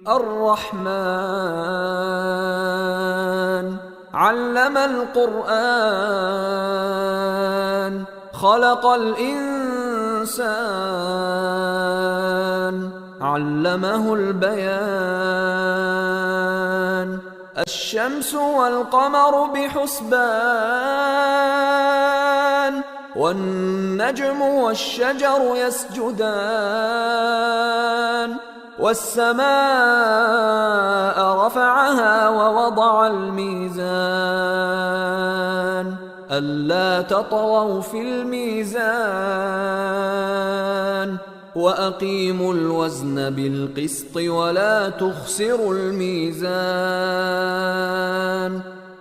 الرحمن علم القرآن خلق الإنسان علمه البيان الشمس والقمر بحسبان والنجم والشجر يسجدان والسماء رفعها ووضع الميزان ألا تطغوا في الميزان وأقيموا الوزن بالقسط ولا تخسروا الميزان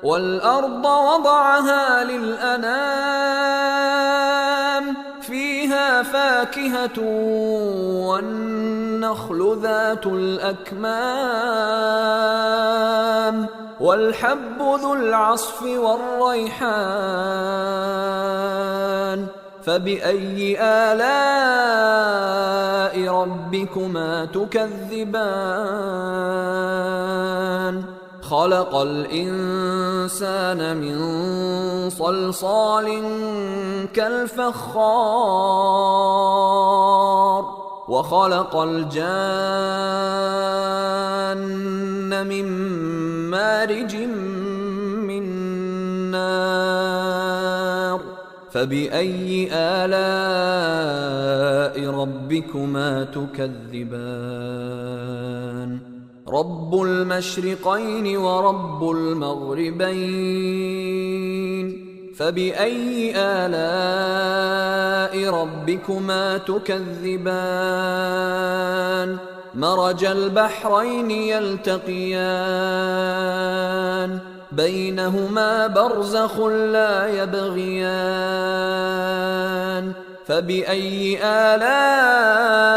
والأرض وضعها للأنام فيها فاكهة والنخل ذات الأكمام والحب ذو العصف والريحان فبأي آلاء ربكما تكذبان خلق الإنسان من صلصال كالفخار وخلق الجان من مارج من نار فبأي آلاء ربكما تكذبان رب المشرقين ورب المغربين فبأي آلاء ربكما تكذبان مرج البحرين يلتقيان بينهما برزخ لا يبغيان فبأي آلاء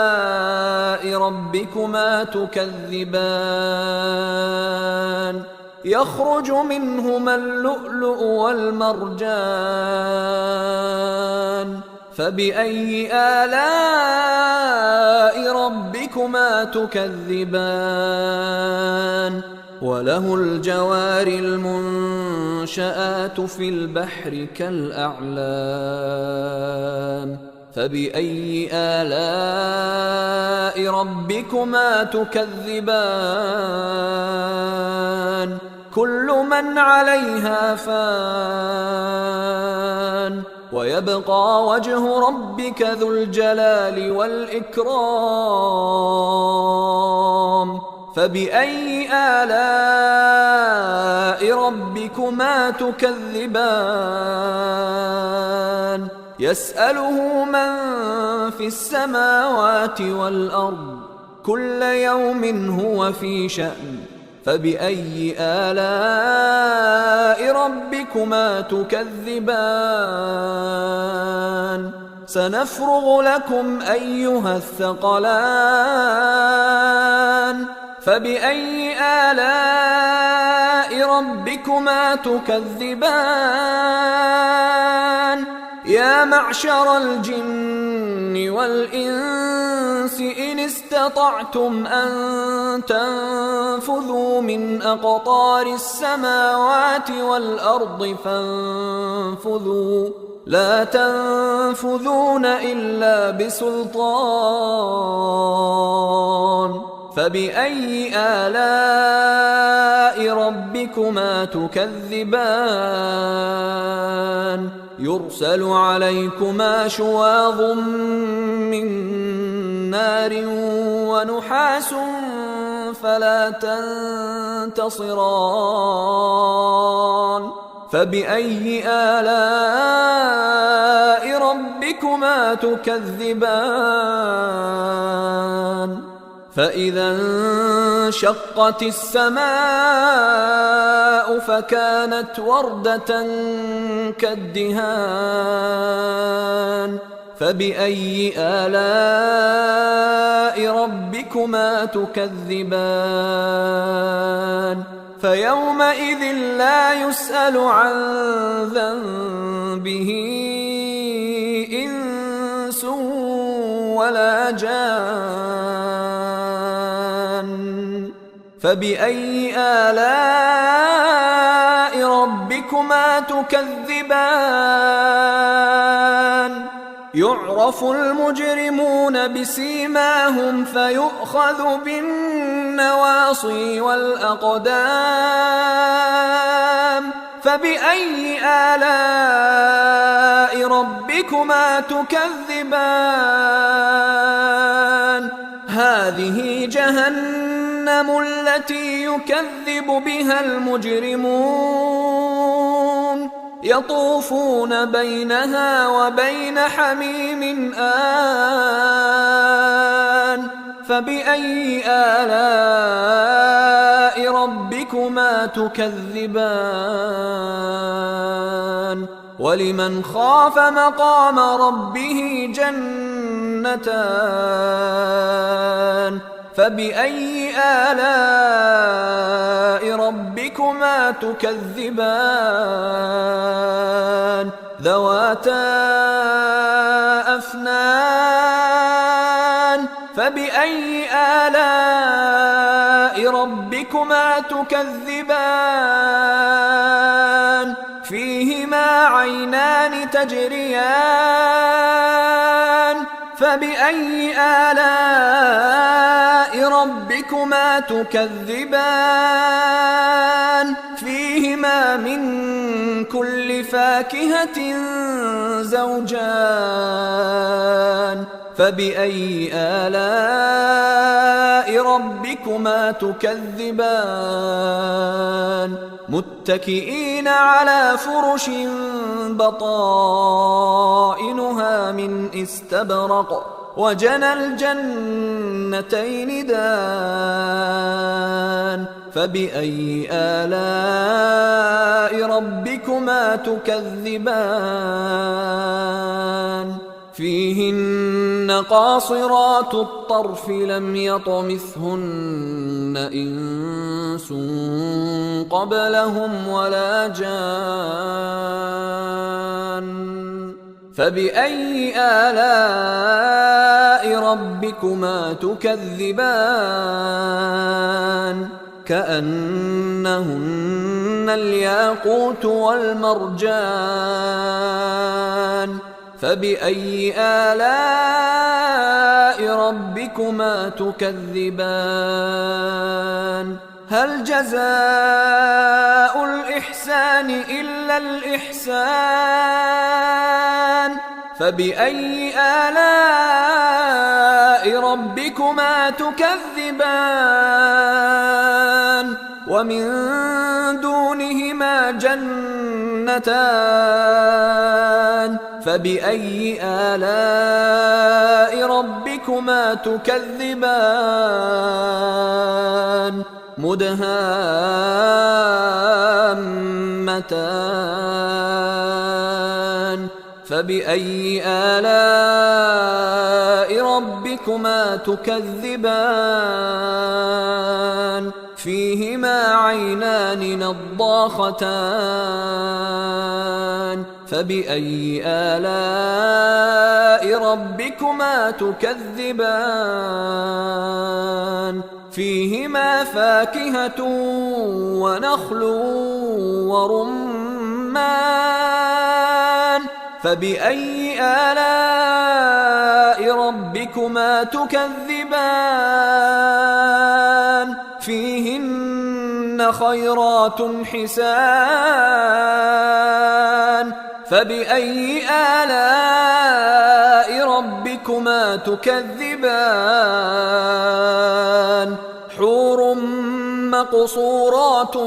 ربكما تكذبان يخرج منهما اللؤلؤ والمرجان فبأي آلاء ربكما تكذبان وله الجوار المنشآت في البحر كالأعلام فبأي آلاء ربكما تكذبان كل من عليها فان ويبقى وجه ربك ذو الجلال والإكرام فبأي آلاء ربكما تكذبان يسأله من في السماوات والأرض كل يوم هو في شأن فبأي آلاء ربكما تكذبان سنفرغ لكم أيها الثقلان فبأي آلاء ربكما تكذبان يا معشر الجن والإنس إن استطعتم أن تنفذوا من أقطار السماوات والأرض فانفذوا لا تنفذون إلا بسلطان فبأي آلاء ربكما تكذبان يرسل عليكما شواظ من نار ونحاس فلا تنتصران فبأي آلاء ربكما تكذبان فإذا انشقت السماء فكانت وردة كالدهان فبأي آلاء ربكما تكذبان فيومئذ لا يسأل عن ذنبه إنس ولا جان فبأي آلاء ربكما تكذبان يعرف المجرمون بسيماهم فيؤخذ بالنواصي والأقدام فبأي آلاء ربكما تكذبان هذه جهنم التي يكذب بها المجرمون يطوفون بينها وبين حميم آن فبأي آلاء ربكما تكذبان ولمن خاف مقام ربه جنتان فبأي آلاء ربكما تكذبان ذواتا أفنان فبأي آلاء ربكما تكذبان فيهما عينان تجريان فبأي آلاء ربكما تكذبان فيهما من كل فاكهة زوجان فبأي آلاء ربكما تكذبان متكئين على فرش بطائنها من استبرق وجنى الجنتين دان فبأي آلاء ربكما تكذبان فيهن قاصرات الطرف لم يطمثهن إنس قبلهم ولا جان فبأي آلاء ربكما تكذبان كأنهن الياقوت والمرجان فبأي آلاء ربكما تكذبان هل جزاء الإحسان إلا الإحسان فبأي آلاء ربكما تكذبان ومن دونهما جنتان فبأي آلاء ربكما تكذبان مدهامتان فبأي آلاء ربكما تكذبان فيهما عينان نضاختان فبأي آلاء ربكما تكذبان فيهما فاكهة ونخل ورمان فبأي آلاء ربكما تكذبان فيهن خيرات حسان فبأي آلاء ربكما تكذبان حور مقصورات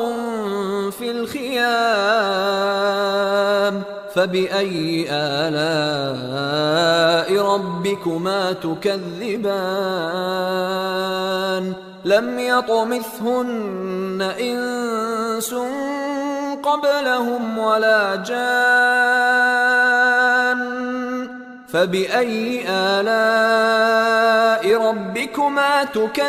في الخيام فبأي آلاء ربكما تكذبان لم يطمثهن إنس قبلهم ولا جان فبأي آلاء ربكما تكذبان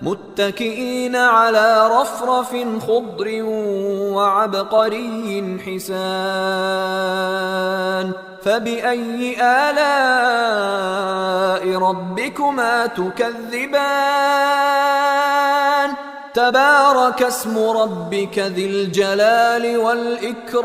متكئين على رفرف خضر وعبقري حسان فبأي آلاء ربكما تكذبان تبارك اسم ربك ذي الجلال والإكرام